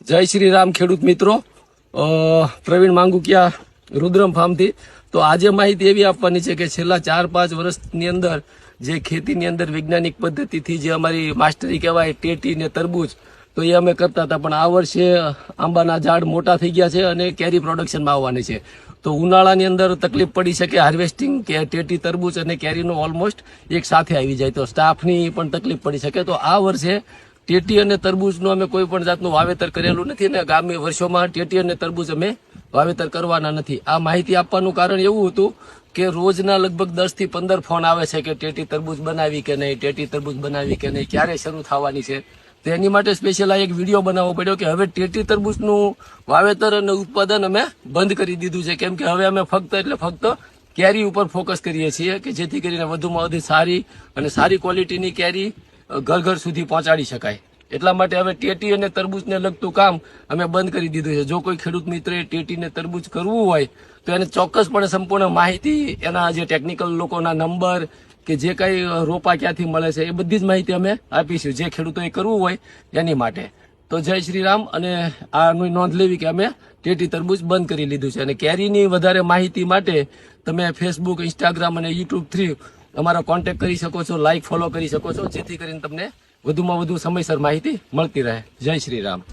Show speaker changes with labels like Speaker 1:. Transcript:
Speaker 1: જય શ્રી રામ ખેડૂત મિત્રો, પ્રવીણ માંગુકિયા રુદ્રમ ફાર્મથી. તો આજે માહિતી એવી આપવાની છે કે છેલ્લા 4-5 વર્ષની અંદર જે ખેતીની અંદર વૈજ્ઞાનિક પદ્ધતિથી જે અમારી માસ્ટરી કહેવાય ટેટી ને તરબૂચ, તો એ અમે કરતા હતા. પણ આ વર્ષે આંબાના ઝાડ મોટા થઈ ગયા છે અને કેરી પ્રોડક્શનમાં આવવાની છે. તો ઉનાળાની અંદર તકલીફ પડી શકે, હાર્વેસ્ટિંગ કે ટેટી તરબૂચ અને કેરીનો ઓલમોસ્ટ એક સાથે આવી જાય તો સ્ટાફની પણ તકલીફ પડી શકે. તો આ વર્ષે ટેટી અને તરબૂચનું અમે કોઈ પણ જાતનું વાવેતર કરેલું નથી ને આગામી વર્ષોમાં ટેટી અને તરબૂચ અમે વાવેતર કરવાના નથી. આ માહિતી આપવાનું કારણ એવું હતું કે રોજના લગભગ 10 થી 15 ફોન આવે છે કે ટેટી તરબૂચ બનાવી કે નહીં, ટેટી તરબૂચ બનાવી કે નહીં, ક્યારે શરૂ થવાની છે. તો એની માટે સ્પેશિયલ આ એક વિડીયો બનાવવો પડ્યો કે હવે ટેટી તરબૂચનું વાવેતર અને ઉત્પાદન અમે બંધ કરી દીધું છે. કેમ કે હવે અમે ફક્ત કેરી ઉપર ફોકસ કરીએ છીએ કે જેથી કરીને વધુમાં વધુ સારી અને સારી ક્વોલિટીની કેરી ઘર ઘર સુધી પહોંચાડી શકાય. એટલા માટે હવે ટેટી અને તરબૂચને લગતું કામ અમે બંધ કરી દીધું છે. જો કોઈ ખેડૂત મિત્રએ ટેટી ને તરબૂચ કરવું હોય તો એને ચોક્કસપણે સંપૂર્ણ માહિતી, એના જે ટેકનિકલ લોકોના નંબર કે જે કંઈ રોપા ક્યાંથી મળે છે એ બધી જ માહિતી અમે આપીશું જે ખેડૂતોએ કરવું હોય એની માટે. તો જય શ્રી રામ. અને આની નોંધ લેવી કે અમે ટેટી તરબૂચ બંધ કરી લીધું છે. અને કેરીની વધારે માહિતી માટે તમે ફેસબુક, ઇન્સ્ટાગ્રામ અને યુટ્યુબ થ્રુ અમારો કોન્ટેક્ટ કરી શકો છો, લાઈક ફોલો કરી શકો છો, જેથી કરીને તમને વધુમાં વધુ સમયસર માહિતી મળતી રહે. જય શ્રી રામ.